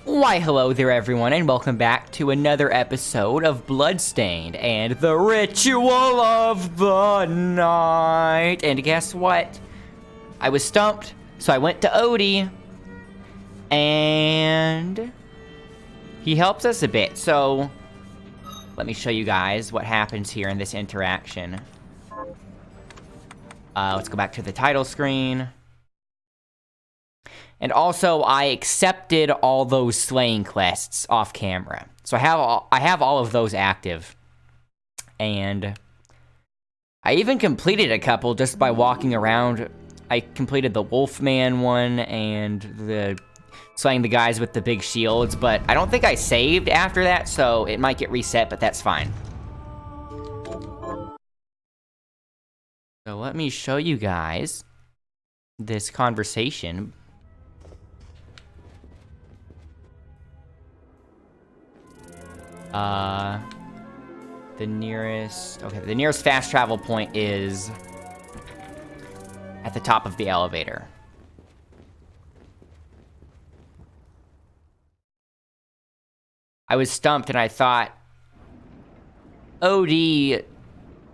Why, hello there everyone, and welcome back to another episode of Bloodstained and the Ritual of the Night. And guess what? I was stumped, so I went to Odie, and he helps us a bit. So, let me show you guys what happens here in this interaction. Let's go back to the title screen. And also, I accepted all those slaying quests off camera. So I have all of those active. And I even completed a couple just by walking around. I completed the Wolfman one and the slaying the guys with the big shields, but I don't think I saved after that, so it might get reset, but that's fine. So let me show you guys this conversation. The nearest fast travel point is at the top of the elevator. I was stumped and I thought, OD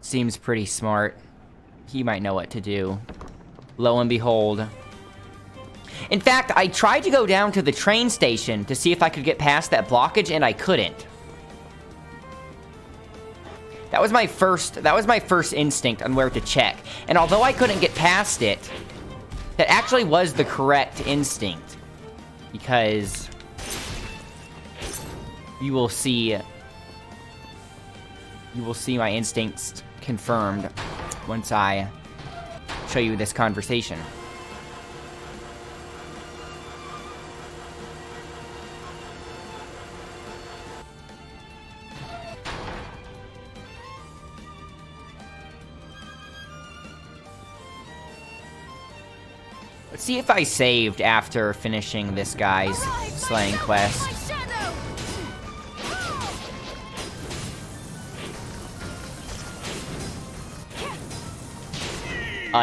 seems pretty smart. He might know what to do. Lo and behold. In fact, I tried to go down to the train station to see if I could get past that blockage, and I couldn't. That was my first instinct on where to check. And although I couldn't get past it, that actually was the correct instinct. Because you will see my instincts confirmed once I show you this conversation. Let's see if I saved after finishing this guy's slaying quest.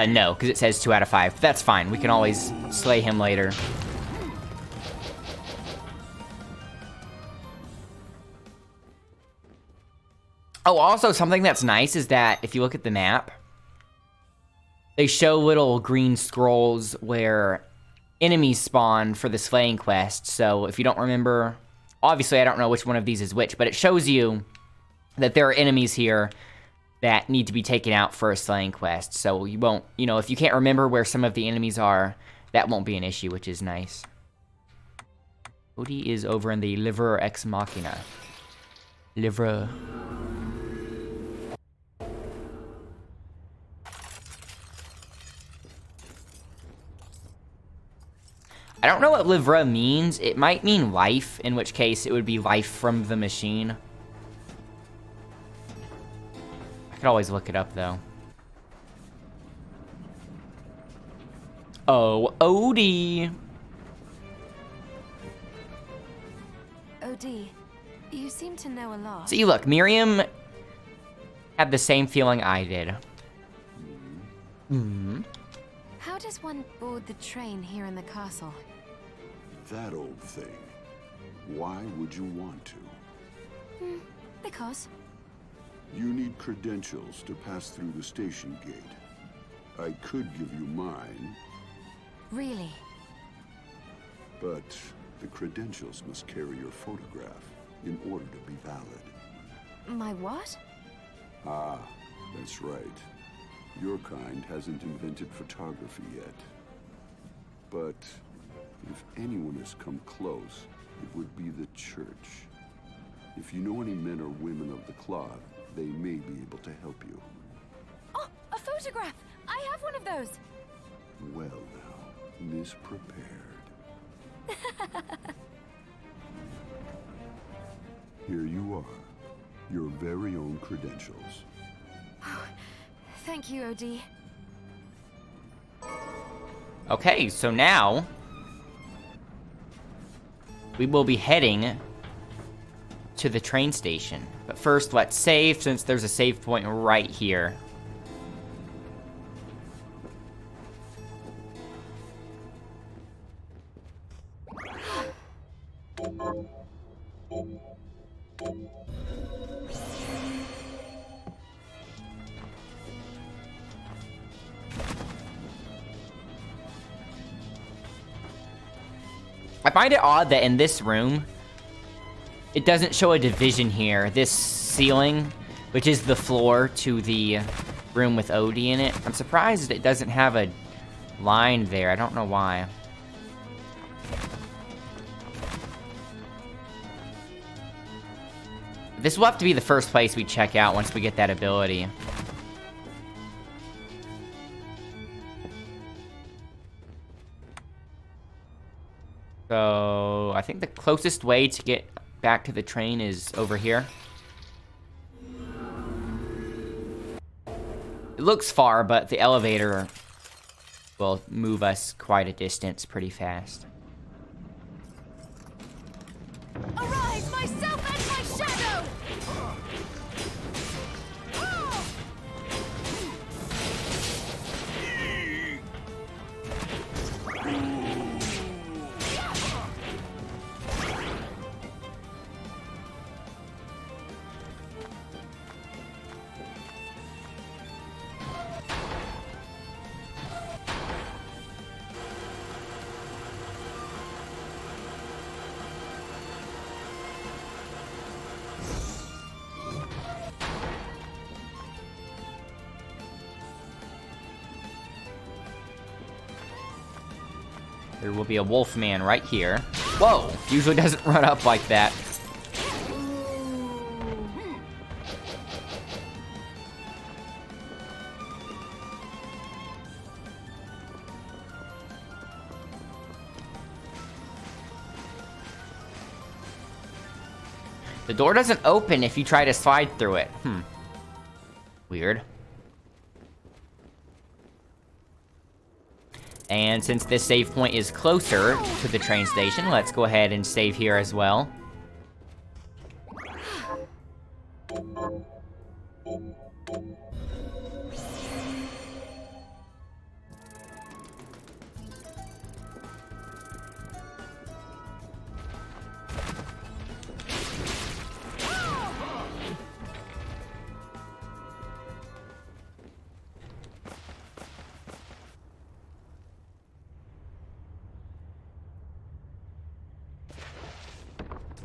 No, because it says 2 out of 5. That's fine. We can always slay him later. Oh, also, something that's nice is that if you look at the map, they show little green scrolls where enemies spawn for the slaying quest. So if you don't remember, obviously I don't know which one of these is which, but it shows you that there are enemies here that need to be taken out for a slaying quest. So you won't, if you can't remember where some of the enemies are, that won't be an issue, which is nice. Odie is over in the Liver Ex Machina. Liver. I don't know what livre means. It might mean life, in which case it would be life from the machine. I could always look it up, though. Oh, Odie! Odie, you seem to know a lot. See, look, Miriam had the same feeling I did. How does one board the train here in the castle? That old thing. Why would you want to? Because? You need credentials to pass through the station gate. I could give you mine, Really? but the credentials must carry your photograph in order to be valid. My what? Ah, that's right. Your kind hasn't invented photography yet. But if anyone has come close, it would be the church. If you know any men or women of the cloth, they may be able to help you. Oh, a photograph! I have one of those! Well now, misprepared. Here you are, your very own credentials. Thank you, Odie. Okay, so now we will be heading to the train station. But first, let's save, since there's a save point right here. I find it odd that in this room, it doesn't show a division here. This ceiling, which is the floor to the room with Odie in it. I'm surprised it doesn't have a line there. I don't know why. This will have to be the first place we check out once we get that ability. So, I think the closest way to get back to the train is over here. It looks far, but the elevator will move us quite a distance pretty fast. Arise, myself and my shadow! There will be a wolf man right here. Whoa! Usually doesn't run up like that. The door doesn't open if you try to slide through it. Weird. And since this save point is closer to the train station, let's go ahead and save here as well.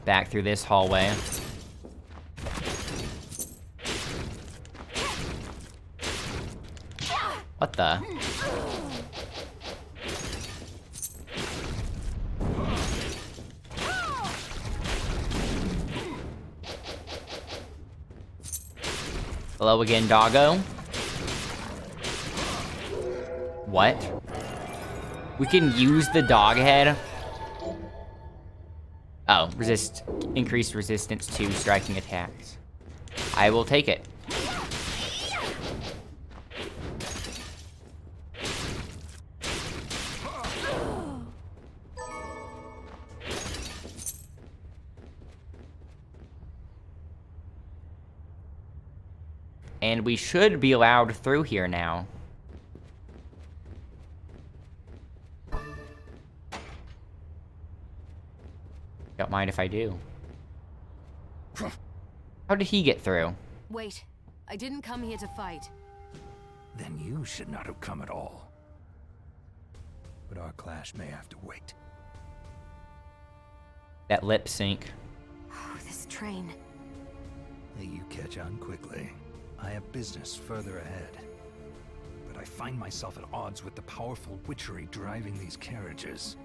Back through this hallway. What the? Hello again, doggo. What? We can use the dog head? Oh, increased resistance to striking attacks. I will take it. And we should be allowed through here now. Don't mind if I do. How did he get through? Wait, I didn't come here to fight. Then you should not have come at all. But our clash may have to wait. That lip sync. Oh, this train. You catch on quickly. I have business further ahead. But I find myself at odds with the powerful witchery driving these carriages.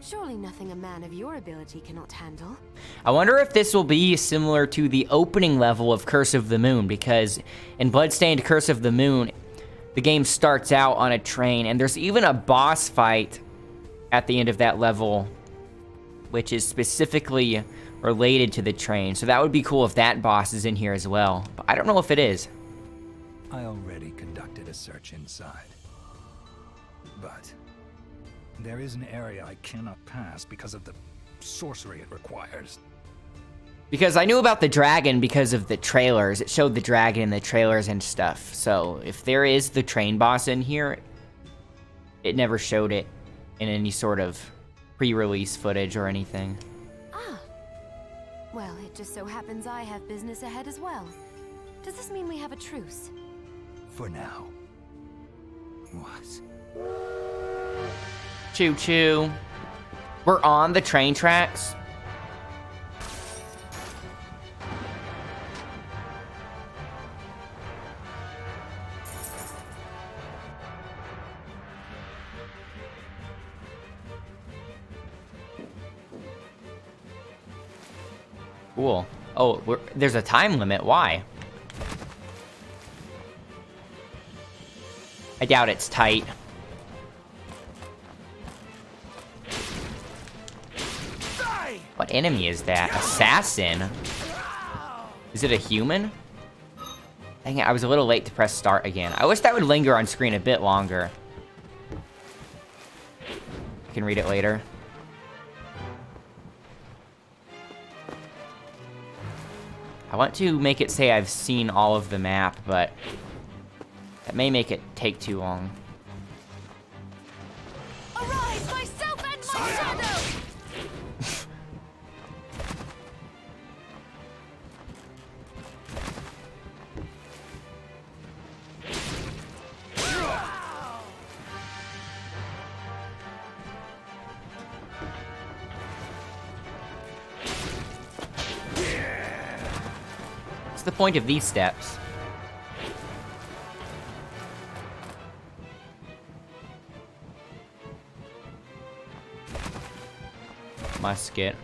Surely nothing a man of your ability cannot handle. I wonder if this will be similar to the opening level of Curse of the Moon, because in Bloodstained Curse of the Moon, the game starts out on a train, and there's even a boss fight at the end of that level, which is specifically related to the train. So that would be cool if that boss is in here as well. But I don't know if it is. I already conducted a search inside. But there is an area I cannot pass because of the sorcery it requires. Because I knew about the dragon because of the trailers. It showed the dragon in the trailers and stuff. So if there is the train boss in here, it never showed it in any sort of pre-release footage or anything. Ah, Well, it just so happens I have business ahead as well. Does this mean we have a truce? For now. What? Choo-choo. We're on the train tracks. Cool. Oh, there's a time limit. Why? I doubt it's tight. What enemy is that? Assassin? Is it a human? Dang it, I was a little late to press start again. I wish that would linger on screen a bit longer. I can read it later. I want to make it say I've seen all of the map, but that may make it take too long. Arise, myself and my shadow! What's the point of these steps? Musket.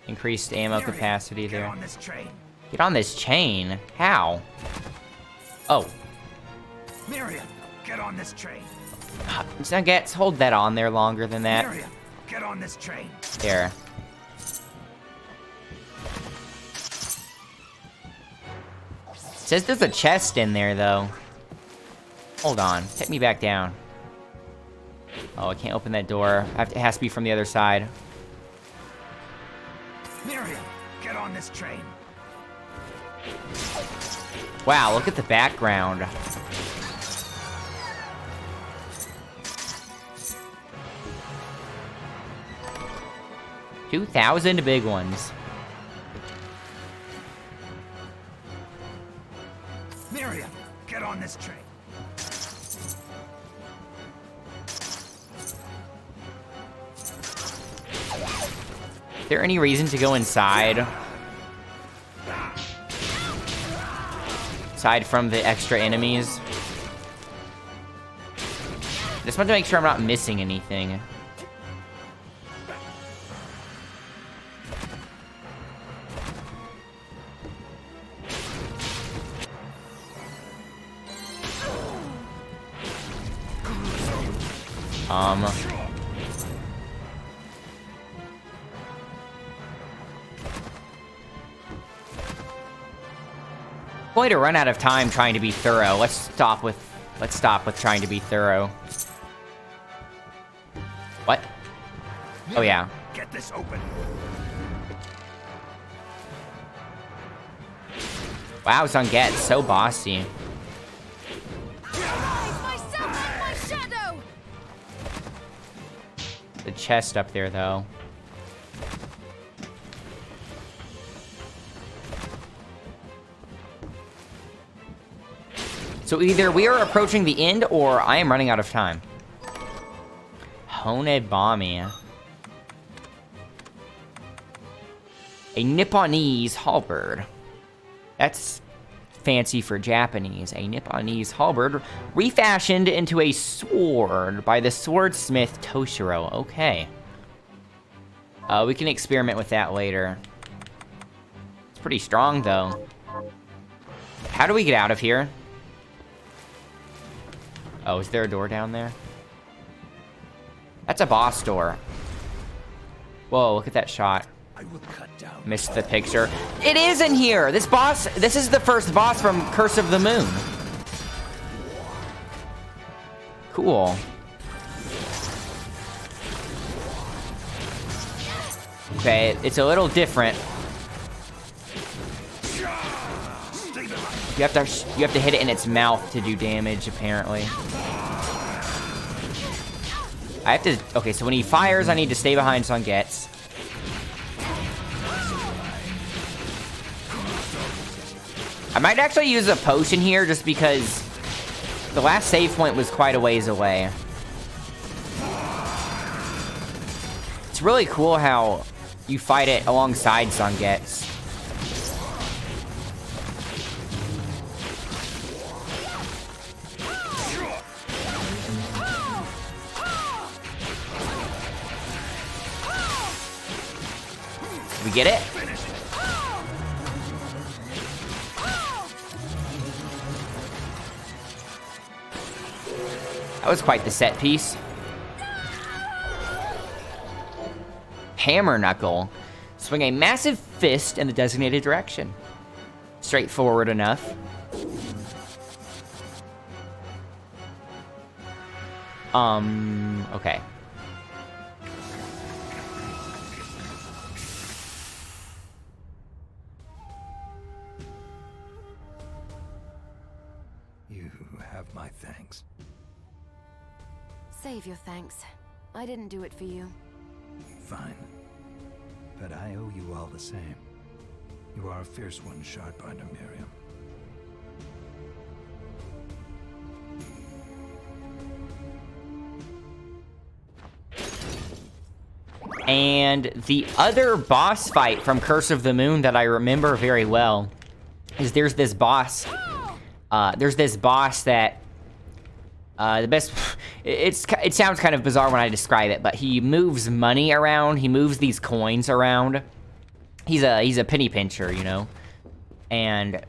Increased ammo capacity there. Get on this train. Get on this chain? How? Oh. Miriam, get on this train. Zangetsu, hold that on there longer than that. Miriam, get on this train. There. Says there's a chest in there, though. Hold on. Take me back down. Oh, I can't open that door. It has to be from the other side. Miriam, get on this train. Wow, look at the background. $2,000 big ones. Miriam, get on this train. Is there any reason to go inside? Aside from the extra enemies? Just want to make sure I'm not missing anything. Going to run out of time trying to be thorough. Let's stop with trying to be thorough. What? Oh yeah. Get this open. Wow, Zangetsu, so bossy. Arise, myself and my shadow! The chest up there, though. So either we are approaching the end, or I am running out of time. Honebami. A Nipponese halberd. That's fancy for Japanese. A Nipponese halberd refashioned into a sword by the swordsmith Toshiro. Okay. We can experiment with that later. It's pretty strong, though. How do we get out of here? Oh, is there a door down there? That's a boss door. Whoa, look at that shot. I will cut down. Missed the picture. It is in here! This is the first boss from Curse of the Moon. Cool. Okay, it's a little different. You have to hit it in its mouth to do damage, apparently. I have to... Okay, so when he fires, I need to stay behind Zangetsu. I might actually use a potion here just because the last save point was quite a ways away. It's really cool how you fight it alongside Zangetsu. We get it? That was quite the set piece. Hammer Knuckle. Swing a massive fist in the designated direction. Straightforward enough. Okay. You have my thanks. Save your thanks. I didn't do it for you. Fine. But I owe you all the same. You are a fierce one, Shardbinder Miriam. And the other boss fight from Curse of the Moon that I remember very well is there's this boss. That the best. It sounds kind of bizarre when I describe it, but he moves money around. He moves these coins around. He's a penny pincher, you know, and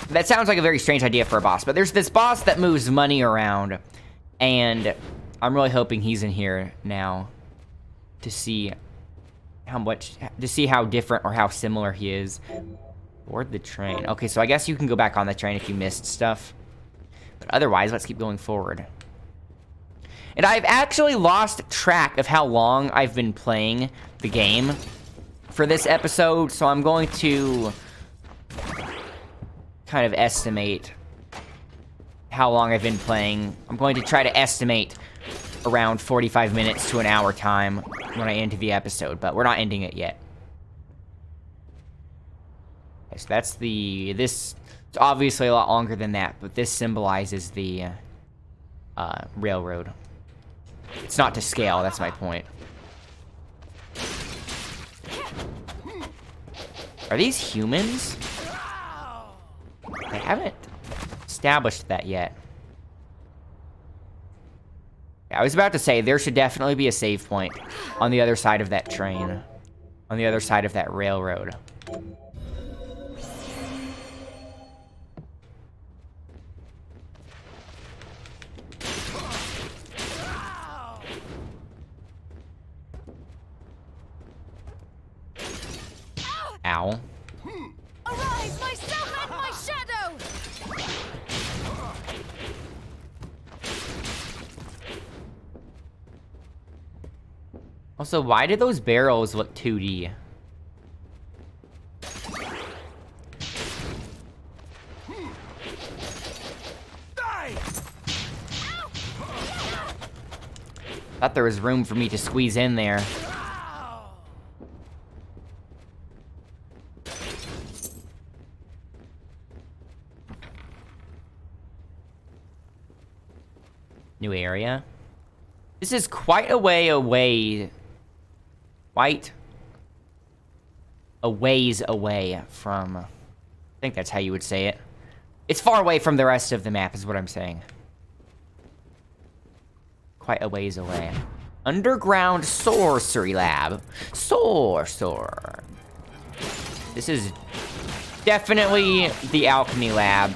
that sounds like a very strange idea for a boss. But there's this boss that moves money around, and I'm really hoping he's in here now to see how different or how similar he is. Board the train. Okay, so I guess you can go back on the train if you missed stuff. But otherwise, let's keep going forward. And I've actually lost track of how long I've been playing the game for this episode, so I'm going to kind of estimate how long I've been playing. I'm going to try to estimate around 45 minutes to an hour time when I end the episode, but we're not ending it yet. Okay, so that's this. It's obviously a lot longer than that, but this symbolizes the railroad. It's not to scale, that's my point. Are these humans? I haven't established that yet. I was about to say, there should definitely be a save point on the other side of that train. On the other side of that railroad. Ow. Arise, myself and my shadow! Also, why do those barrels look 2D? Thought there was room for me to squeeze in there. New area. This is quite a way away. Quite a ways away from... I think that's how you would say it. It's far away from the rest of the map, is what I'm saying. Quite a ways away. Underground sorcery lab. Sorcerer. This is definitely the alchemy lab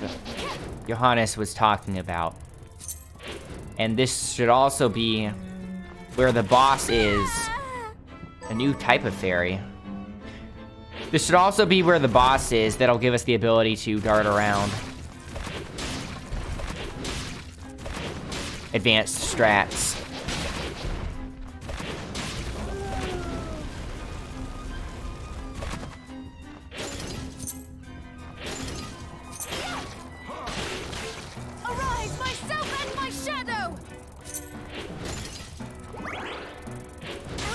Johannes was talking about. And this should also be where the boss is. A new type of fairy. This should also be where the boss is. That'll give us the ability to dart around. Advanced strats. Arise, myself and my shadow!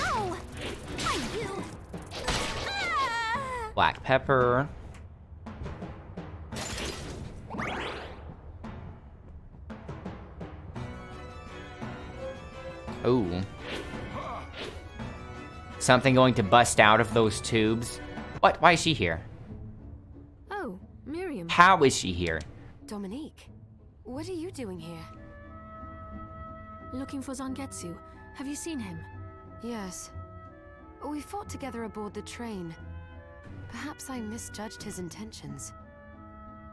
Ow! Black pepper. Ooh. Something going to bust out of those tubes. What? Why is she here? Oh, Miriam. How is she here? Dominique, what are you doing here? Looking for Zangetsu. Have you seen him? Yes. We fought together aboard the train. Perhaps I misjudged his intentions.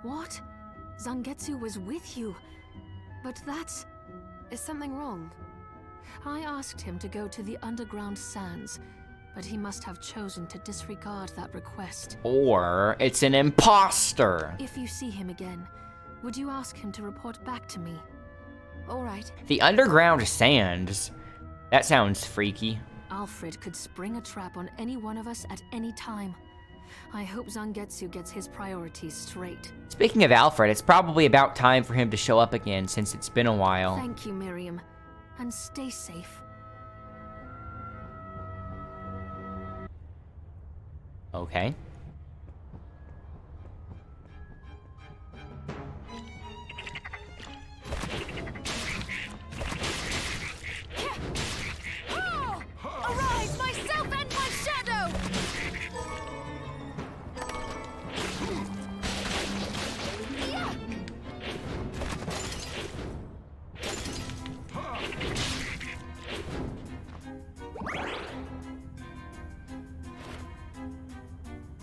What? Zangetsu was with you. But that's... Is something wrong? I asked him to go to the underground sands, but he must have chosen to disregard that request. Or it's an imposter. If you see him again, would you ask him to report back to me? All right. The underground sands. That sounds freaky. Alfred could spring a trap on any one of us at any time. I hope Zangetsu gets his priorities straight. Speaking of Alfred, it's probably about time for him to show up again since it's been a while. Thank you, Miriam. And stay safe. Okay. Arise, myself and my shadow!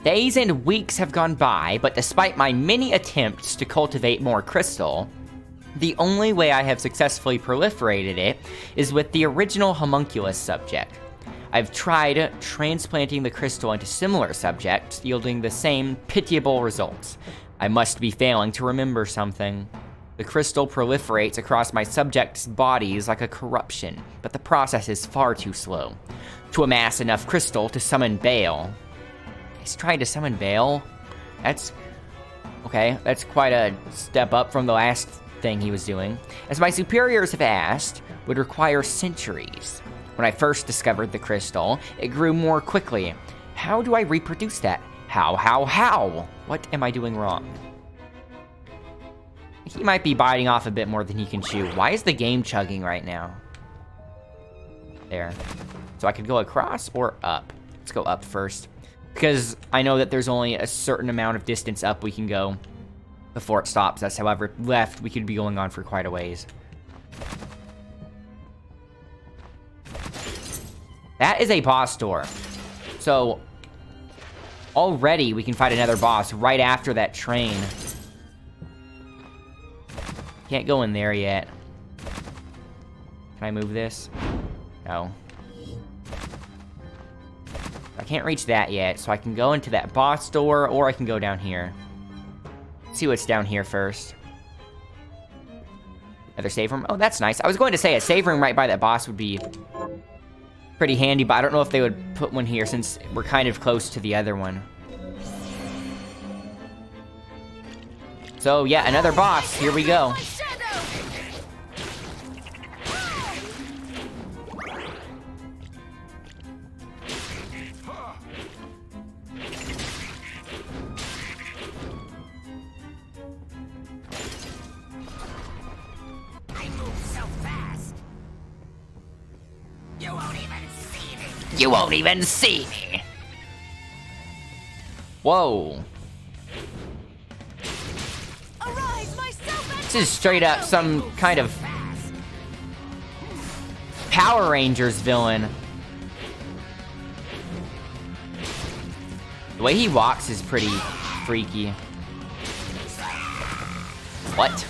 Days and weeks have gone by, but despite my many attempts to cultivate more crystal, the only way I have successfully proliferated it is with the original homunculus subject. I've tried transplanting the crystal into similar subjects, yielding the same pitiable results. I must be failing to remember something. The crystal proliferates across my subjects' bodies like a corruption, but the process is far too slow. To amass enough crystal to summon Bale. He's trying to summon Bale? That's quite a step up from the last thing he was doing. As my superiors have asked, would require centuries. When I first discovered the crystal, it grew more quickly. How do I reproduce that? How? What am I doing wrong? He might be biting off a bit more than he can chew. Why is the game chugging right now? There. So I could go across or up. Let's go up first. Because I know that there's only a certain amount of distance up we can go before it stops us. However, left, we could be going on for quite a ways. That is a boss door. So, already we can fight another boss right after that train. Can't go in there yet. Can I move this? No. I can't reach that yet, so I can go into that boss door, or I can go down here. Let's see what's down here first. Another save room? Oh, that's nice. I was going to say a save room right by that boss would be pretty handy, but I don't know if they would put one here since we're kind of close to the other one. So, yeah, another boss. Here we go. You won't even see me. Whoa. This is straight up some kind of Power Rangers villain. The way he walks is pretty freaky. What?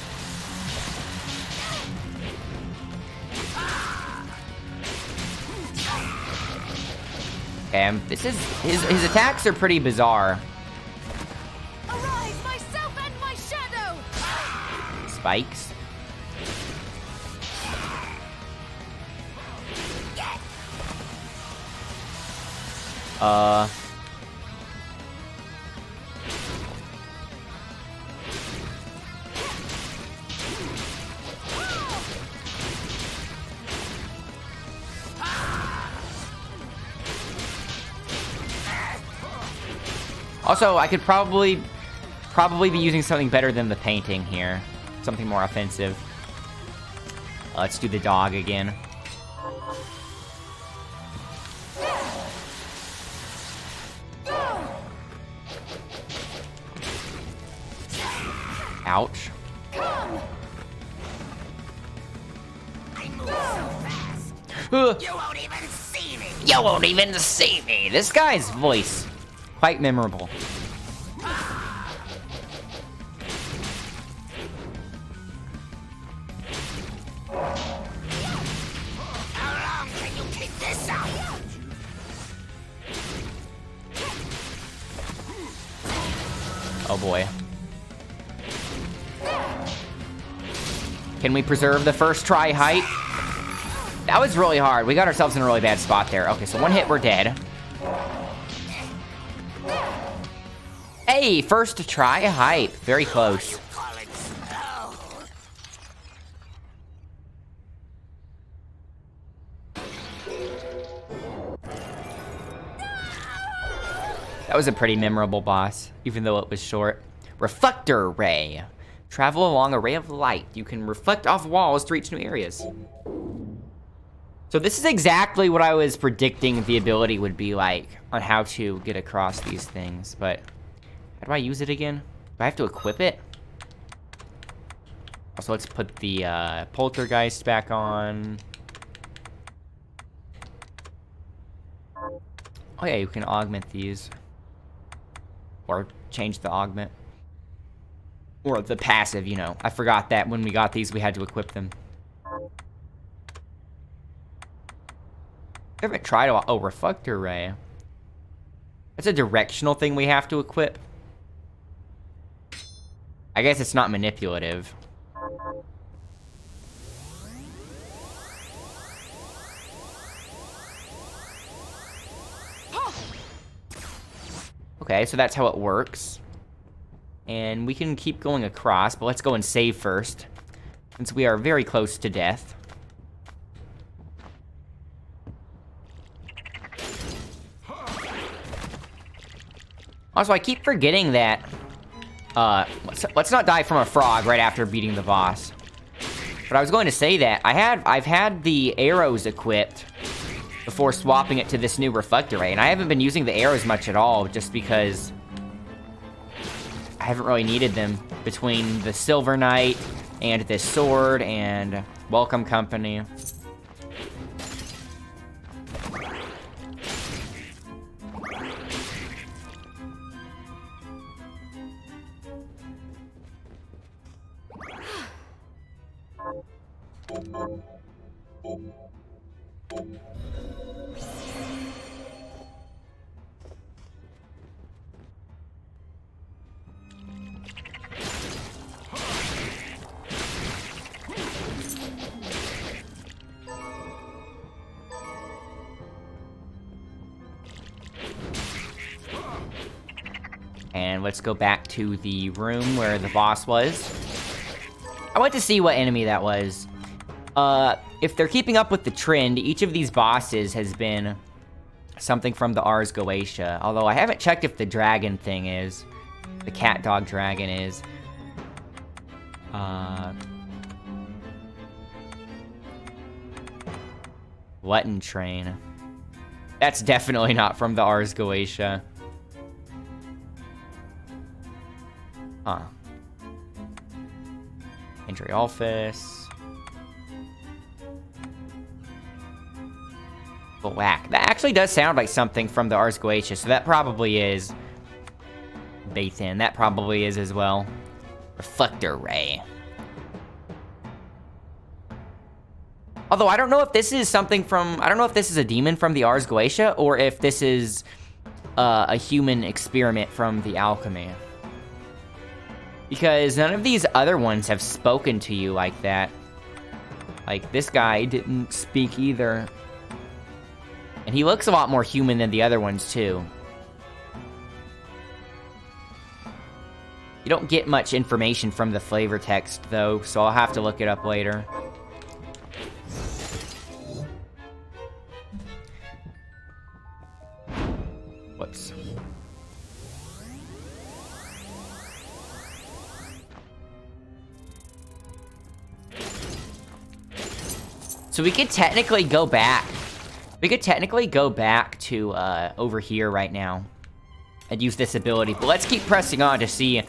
This is his attacks are pretty bizarre. Arise, myself and my shadow. Spikes. Also, I could probably be using something better than the painting here. Something more offensive. Let's do the dog again. Ouch. You won't even see me! You won't even see me! This guy's voice, quite memorable. How long can you keep this up? Oh boy. Can we preserve the first try height? That was really hard. We got ourselves in a really bad spot there. Okay, so one hit, we're dead. Hey, first try height. Very close. That was a pretty memorable boss, even though it was short. Reflector Ray. Travel along a ray of light. You can reflect off walls to reach new areas. So this is exactly what I was predicting the ability would be like on how to get across these things, but how do I use it again? Do I have to equip it? Also, let's put the poltergeist back on. Oh yeah, you can augment these. Or change the augment. Or the passive, you know. I forgot that when we got these, we had to equip them. I haven't tried a... Oh, Reflector Ray. That's a directional thing we have to equip. I guess it's not manipulative. Okay, so that's how it works. And we can keep going across, but let's go and save first, since we are very close to death. Also, I keep forgetting that, let's not die from a frog right after beating the boss. But I was going to say that, I've had the arrows equipped before swapping it to this new Reflector Ray, and I haven't been using the arrows much at all, just because I haven't really needed them between the Silver Knight and this sword and Welcome Company. And let's go back to the room where the boss was. I want to see what enemy that was. If they're keeping up with the trend, each of these bosses has been something from the Ars Goetia. Although I haven't checked if the dragon thing is. The cat dog dragon is. Glutton Train. That's definitely not from the Ars Goetia. Huh. Entry Office. Black. That actually does sound like something from the Ars Goetia, so that probably is Bathan. That probably is as well. Reflector Ray. Although I don't know if this is something from... I don't know if this is a demon from the Ars Goetia, or if this is a human experiment from the alchemy. Because none of these other ones have spoken to you like that. Like, this guy didn't speak either. And he looks a lot more human than the other ones, too. You don't get much information from the flavor text, though, so I'll have to look it up later. Whoops. So we could technically go back. We could technically go back to over here right now and use this ability. But let's keep pressing on to see,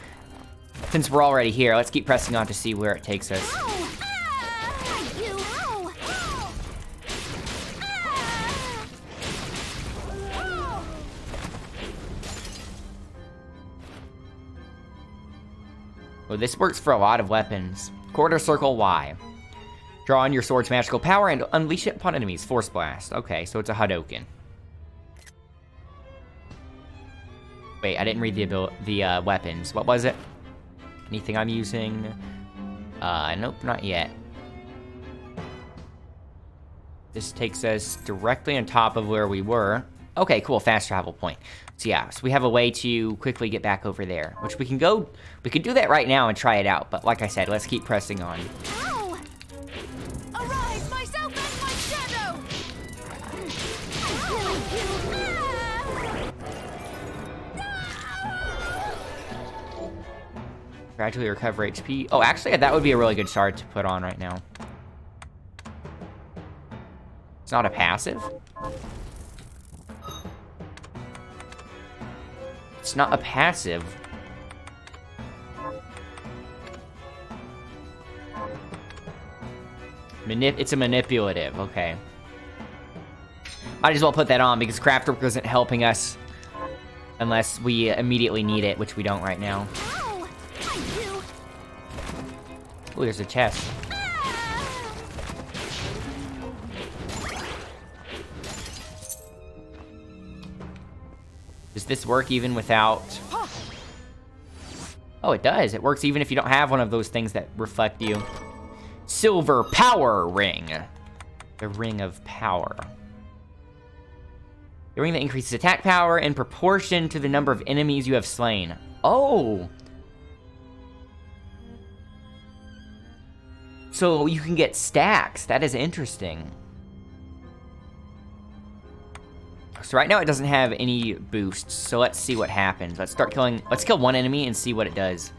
since we're already here, let's keep pressing on to see where it takes us. Well, this works for a lot of weapons. Quarter circle Y. Draw on your sword's magical power and unleash it upon enemies. Force blast. Okay, so it's a Hadouken. Wait, I didn't read the weapons. What was it? Anything I'm using? Nope, not yet. This takes us directly on top of where we were. Okay, cool, fast travel point. So yeah, so we have a way to quickly get back over there, which we can do that right now and try it out, but like I said, let's keep pressing on. No! Arise, myself and my shadow! Gradually recover HP. Oh, actually, that would be a really good shard to put on right now. It's not a passive? It's not a passive. It's a manipulative, okay. Might as well put that on because craft work isn't helping us unless we immediately need it, which we don't right now. Oh, there's a chest. Does this work even without... Oh, it does. It works even if you don't have one of those things that reflect you. Silver Power Ring. The Ring of Power. The ring that increases attack power in proportion to the number of enemies you have slain. Oh! So you can get stacks. That is interesting. So right now it doesn't have any boosts, so let's see what happens. Let's kill one enemy and see what it does.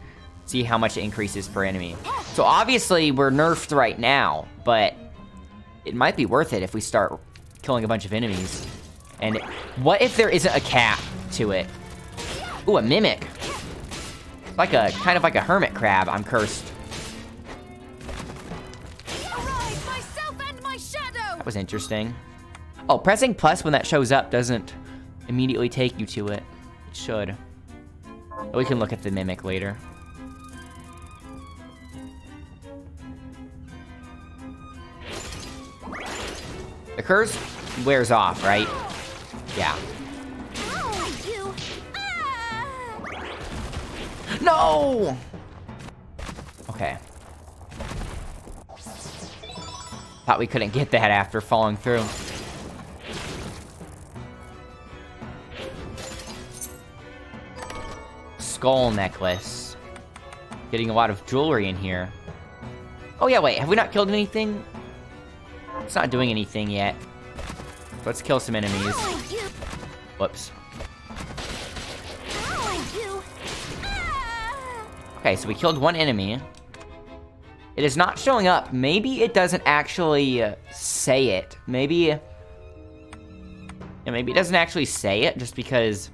See how much it increases per enemy. So obviously we're nerfed right now, but it might be worth it if we start killing a bunch of enemies. And what if there isn't a cap to it? Ooh, a mimic. Like kind of like a hermit crab. I'm cursed. Arise, myself and my shadow! That was interesting. Oh, pressing plus when that shows up doesn't immediately take you to it. It should. But we can look at the mimic later. The curse wears off, right? Yeah. No! Okay. Thought we couldn't get that after falling through. Skull necklace. Getting a lot of jewelry in here. Oh yeah, wait, have we not killed anything? It's not doing anything yet. Let's kill some enemies. Whoops. Okay, so we killed one enemy. It is not showing up. Maybe it doesn't actually say it. Maybe it doesn't actually say it just because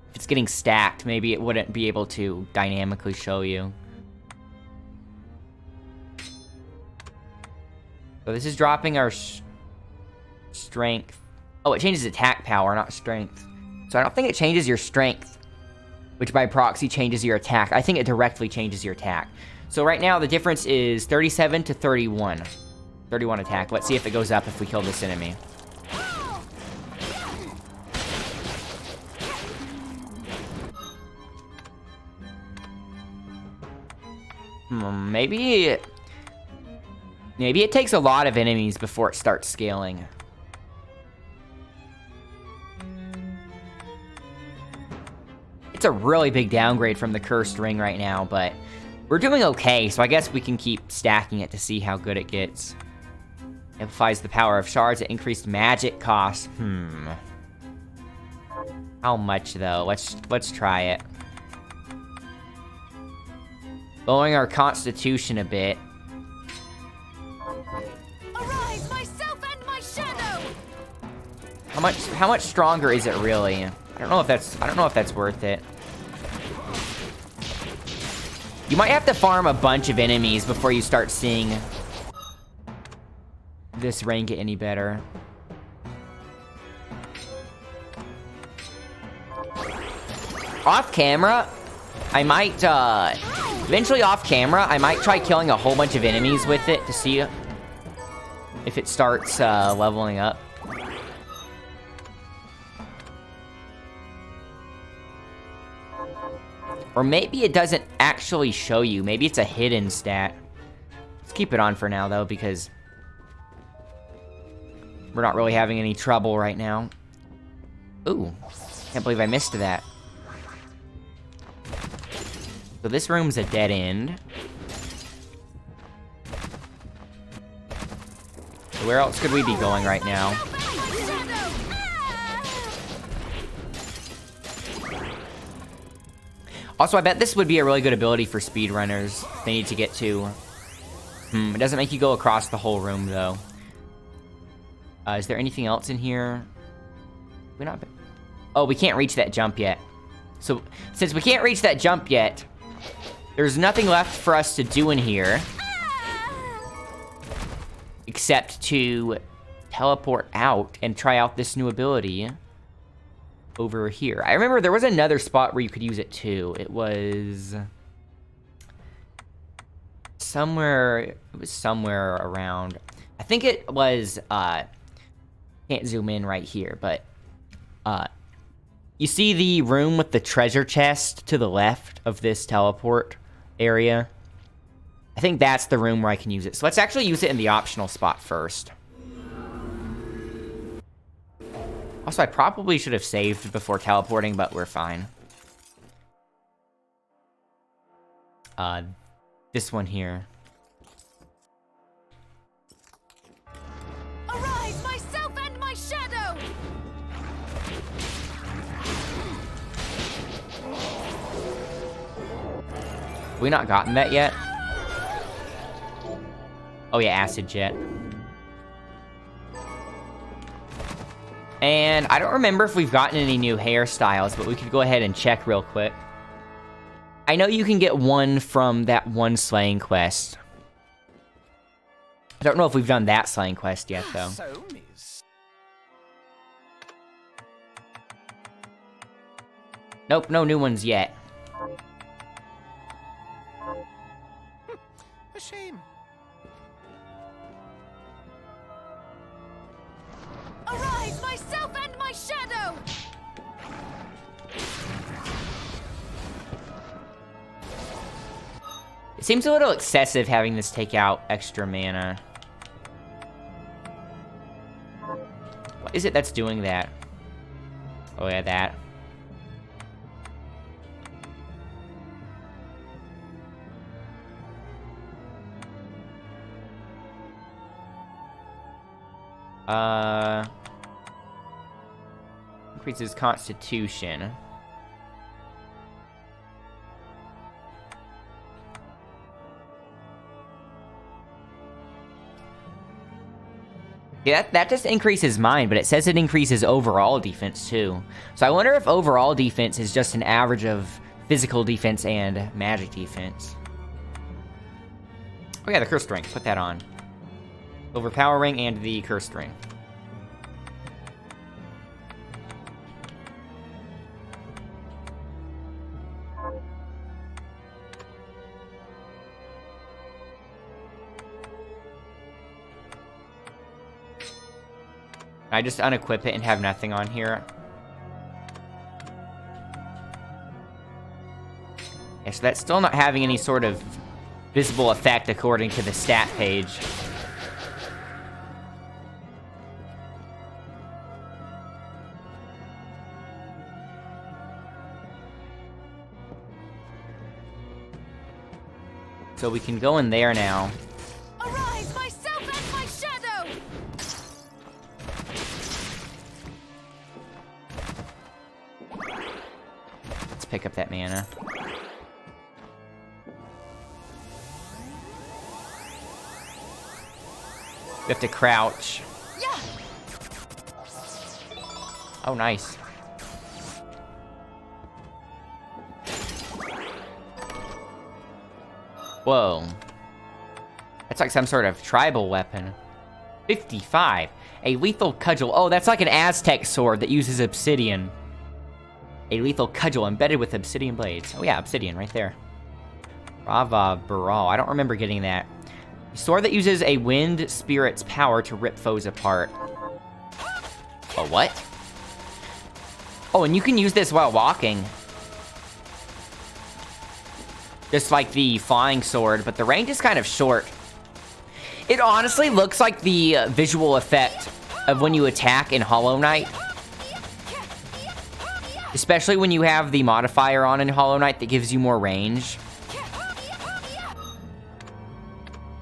if it's getting stacked, maybe it wouldn't be able to dynamically show you. So this is dropping our strength. Oh, it changes attack power, not strength. So I don't think it changes your strength, which by proxy changes your attack. I think it directly changes your attack. So right now the difference is 37 to 31. 31 attack. Let's see if it goes up if we kill this enemy. Maybe it takes a lot of enemies before it starts scaling. It's a really big downgrade from the cursed ring right now, but we're doing okay, so I guess we can keep stacking it to see how good it gets. Amplifies the power of shards at increased magic cost. How much though? Let's try it. Lowering our constitution a bit. Arise, How much stronger is it really? I don't know if that's worth it. You might have to farm a bunch of enemies before you start seeing this rank get any better. Off camera, I might, eventually off camera, I might try killing a whole bunch of enemies with it to see if it starts, leveling up. Or maybe it doesn't actually show you. Maybe it's a hidden stat. Let's keep it on for now, though, because we're not really having any trouble right now. Ooh, can't believe I missed that. So this room's a dead end. So where else could we be going right now? Also, I bet this would be a really good ability for speedrunners. They need to get to. It doesn't make you go across the whole room, though. Is there anything else in here? We're not. Oh, we can't reach that jump yet. So, since we can't reach that jump yet, there's nothing left for us to do in here. Except to teleport out and try out this new ability over here. I remember there was another spot where you could use it too. It was somewhere around. I think it was can't zoom in right here, but you see the room with the treasure chest to the left of this teleport area? I think that's the room where I can use it. So let's actually use it in the optional spot first. Also, I probably should have saved before teleporting, but we're fine. This one here. Arise, myself and my shadow! Have we not gotten that yet? Oh yeah, acid jet. And I don't remember if we've gotten any new hairstyles, but we could go ahead and check real quick. I know you can get one from that one slaying quest. I don't know if we've done that slaying quest yet, though. Nope, no new ones yet. A shame. Arise, myself and my shadow! It seems a little excessive having this take out extra mana. What is it that's doing that? Oh yeah, that. Increases constitution. Yeah, that just increases mine, but it says it increases overall defense too. So I wonder if overall defense is just an average of physical defense and magic defense. Oh yeah, the cursed ring. Put that on. Overpowering and the cursed ring. I just unequip it and have nothing on here. Yeah, so that's still not having any sort of visible effect according to the stat page. So we can go in there now. Arise, myself and my shadow! Let's pick up that mana. We have to crouch. Yeah. Oh, nice. Whoa. That's like some sort of tribal weapon. 55. A lethal cudgel. Oh, that's like an Aztec sword that uses obsidian. A lethal cudgel embedded with obsidian blades. Oh yeah, obsidian right there. Brava Baral. I don't remember getting that. A sword that uses a wind spirit's power to rip foes apart. Oh, what? Oh, and you can use this while walking. Just like the flying sword, but the range is kind of short. It honestly looks like the visual effect of when you attack in Hollow Knight. Especially when you have the modifier on in Hollow Knight that gives you more range.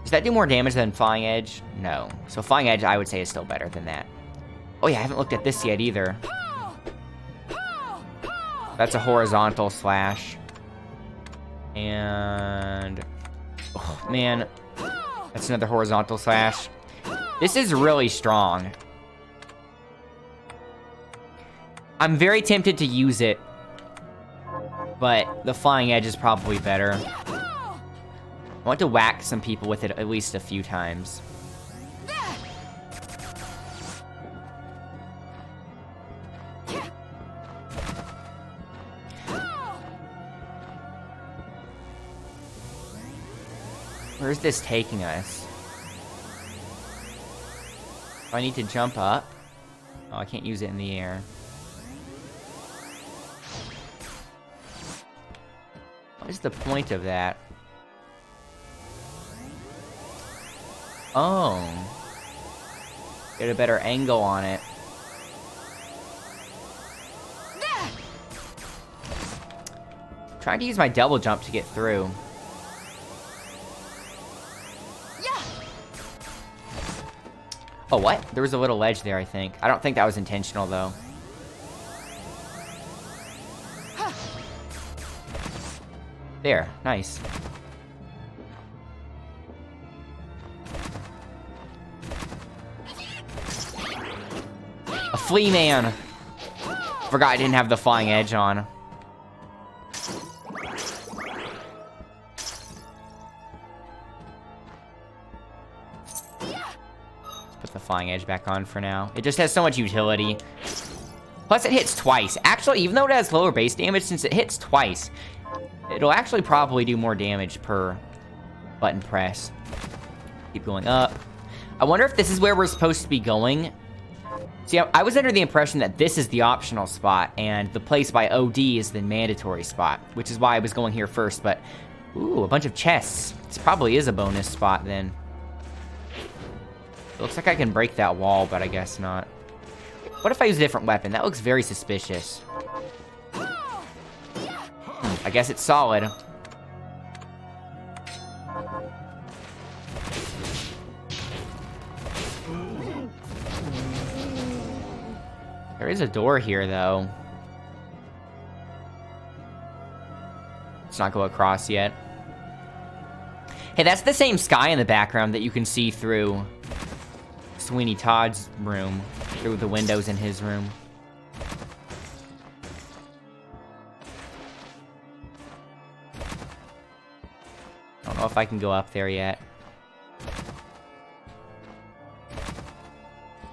Does that do more damage than Flying Edge? No. So Flying Edge, I would say, is still better than that. Oh yeah, I haven't looked at this yet either. That's a horizontal slash. And... oh, man. That's another horizontal slash. This is really strong. I'm very tempted to use it. But the Flying Edge is probably better. I want to whack some people with it at least a few times. Where's this taking us? Do I need to jump up? Oh, I can't use it in the air. What is the point of that? Oh. Get a better angle on it. Trying to use my double jump to get through. Oh, what? There was a little ledge there, I think. I don't think that was intentional, though. There. Nice. A flea man! Forgot I didn't have the Flying Edge on. Put the Flying Edge back on for now. It just has so much utility. Plus it hits twice. Actually, even though it has lower base damage, since it hits twice, it'll actually probably do more damage per button press. Keep going up. I wonder if this is where we're supposed to be going. See, I was under the impression that this is the optional spot, and the place by OD is the mandatory spot, which is why I was going here first, but... ooh, a bunch of chests. This probably is a bonus spot, then. It looks like I can break that wall, but I guess not. What if I use a different weapon? That looks very suspicious. I guess it's solid. There is a door here, though. Let's not go across yet. Hey, that's the same sky in the background that you can see through Sweeney Todd's room, through the windows in his room. I don't know if I can go up there yet.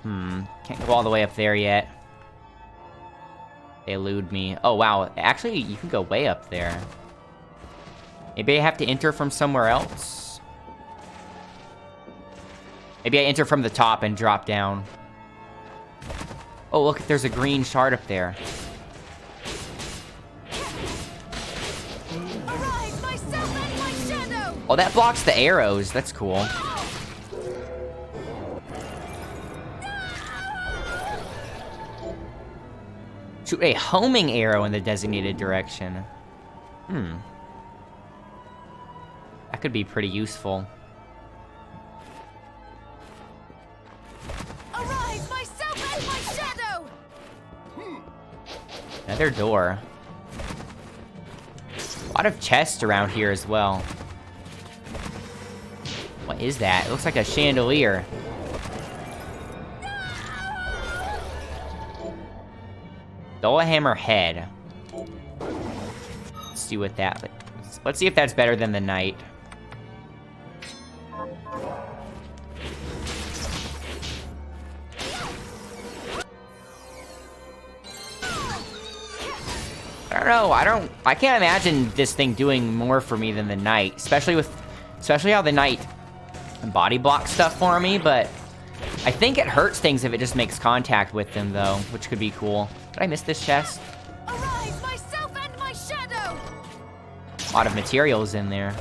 Can't go all the way up there yet. They elude me. Oh, wow. Actually, you can go way up there. Maybe I have to enter from somewhere else? Maybe I enter from the top and drop down. Oh, look, there's a green shard up there. Arise, myself and my shadow! Oh, that blocks the arrows. That's cool. Shoot a homing arrow in the designated direction. That could be pretty useful. Arise, myself and my shadow! Another door. A lot of chests around here as well. What is that? It looks like a chandelier. Hammer head. Let's see what that... Let's see if that's better than the knight. I don't know, I can't imagine this thing doing more for me than the knight, especially how the knight body blocks stuff for me, but I think it hurts things if it just makes contact with them, though, which could be cool. Did I miss this chest? Arise, myself and my shadow! A lot of materials in there.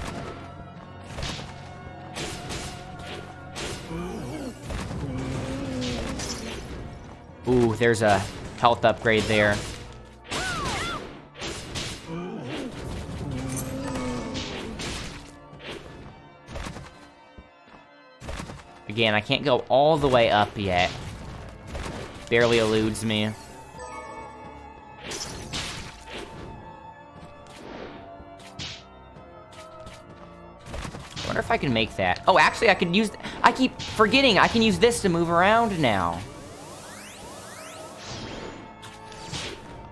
Ooh, there's a health upgrade there. Again, I can't go all the way up yet. Barely eludes me. I wonder if I can make that. Oh, actually, I could use... I keep forgetting I can use this to move around now.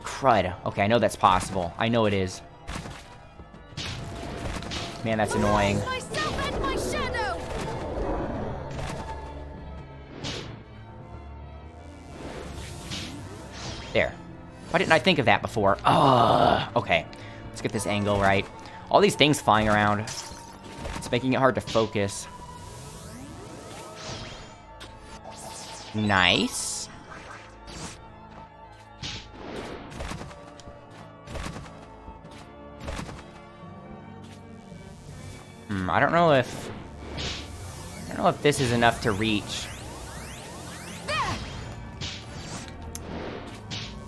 Crud. Okay, I know that's possible. I know it is. Man, that's annoying. Myself and my shadow! There. Why didn't I think of that before? Okay. Let's get this angle right. All these things flying around. It's making it hard to focus. Nice. I don't know if this is enough to reach.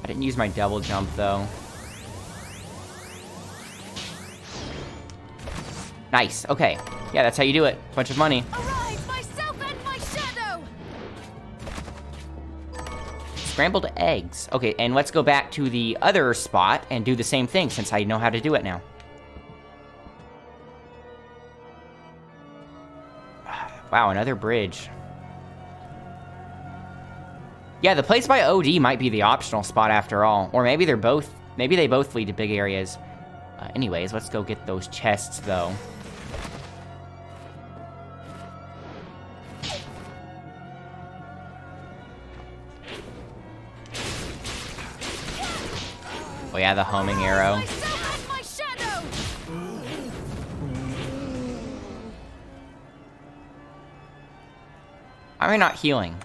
I didn't use my double jump, though. Nice, okay. Yeah, that's how you do it. Bunch of money. Arise, myself and my shadow! Scrambled eggs. Okay, and let's go back to the other spot and do the same thing, since I know how to do it now. Wow, another bridge. Yeah, the place by OD might be the optional spot after all. Or maybe they both lead to big areas. Anyways, let's go get those chests, though. Oh yeah, the homing arrow. Myself and my shadow! Why am I not healing?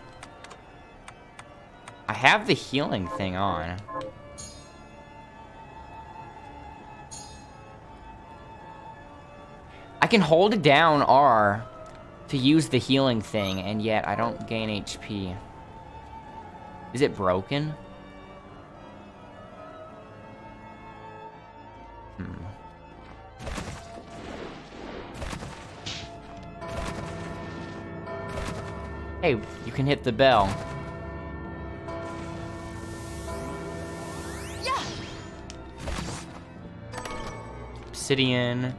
I have the healing thing on. I can hold it down R to use the healing thing, and yet I don't gain HP. Is it broken? Hey, you can hit the bell. Yeah! Obsidian.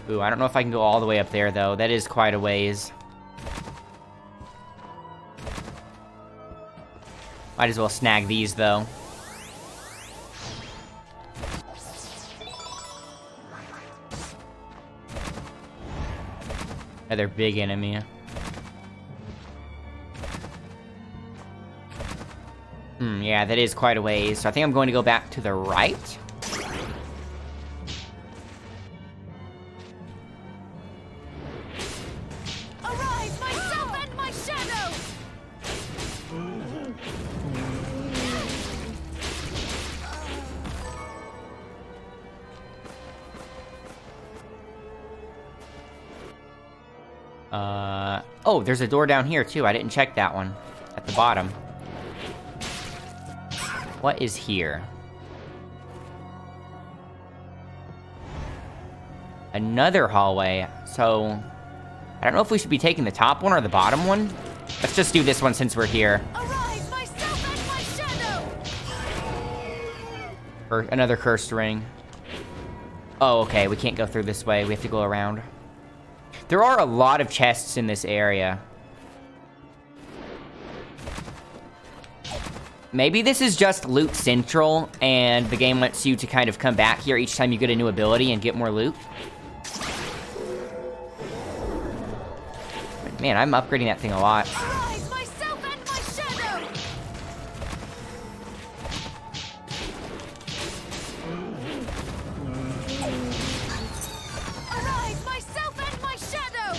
Ooh, I don't know if I can go all the way up there, though. That is quite a ways. Might as well snag these, though. Another big enemy. Yeah, that is quite a ways. So I think I'm going to go back to the right. Arise, myself and my shadow! Oh, there's a door down here, too. I didn't check that one. At the bottom. What is here? Another hallway. So, I don't know if we should be taking the top one or the bottom one. Let's just do this one since we're here. Arise, myself and my shadow! Or another cursed ring. Oh, okay, we can't go through this way. We have to go around. There are a lot of chests in this area. Maybe this is just loot central, and the game wants you to kind of come back here each time you get a new ability and get more loot. But man, I'm upgrading that thing a lot. Arise, myself and my shadow! Arise, myself and my shadow!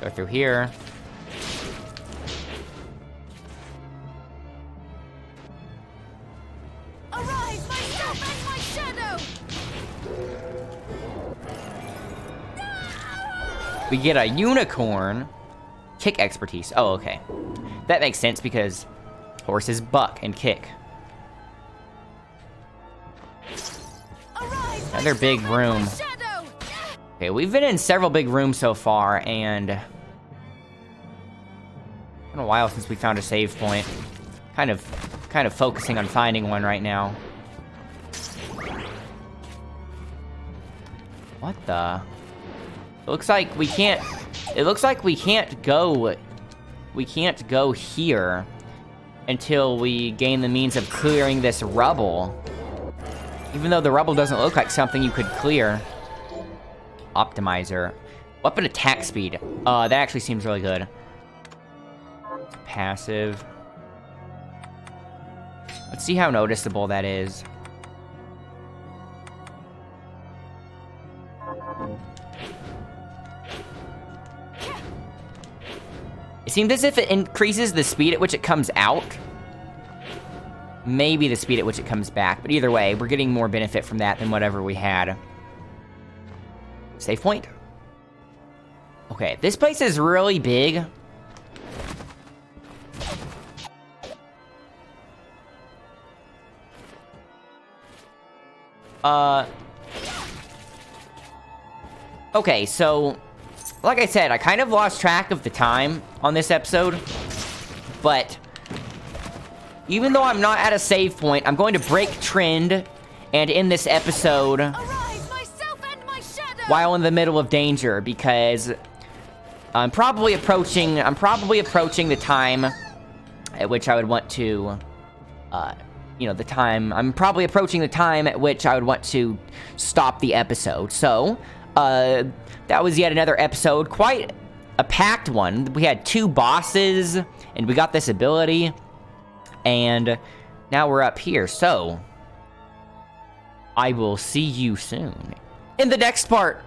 Go through here. Arise, myself and my shadow! We get a unicorn. Kick expertise. Oh, okay. That makes sense because horses buck and kick. Arise, Another big myself and my room. shadow! Okay, we've been in several big rooms so far, and it's been a while since we found a save point. Kind of focusing on finding one right now. What the? It looks like we can't. It looks like we can't go. We can't go here until we gain the means of clearing this rubble. Even though the rubble doesn't look like something you could clear. Optimizer. Weapon attack speed. That actually seems really good. Passive. Let's see how noticeable that is. It seems as if it increases the speed at which it comes out. Maybe the speed at which it comes back, but either way, we're getting more benefit from that than whatever we had. Save point? Okay, this place is really big. Okay, so, like I said, I kind of lost track of the time on this episode, but even though I'm not at a save point, I'm going to break trend and end this episode Arise, myself and my shadow! while in the middle of danger, because I'm probably approaching the time at which I would want to, I'm probably approaching the time at which I would want to stop the episode. So, that was yet another episode, quite a packed one. We had 2 bosses, and we got this ability, and now we're up here. So, I will see you soon in the next part.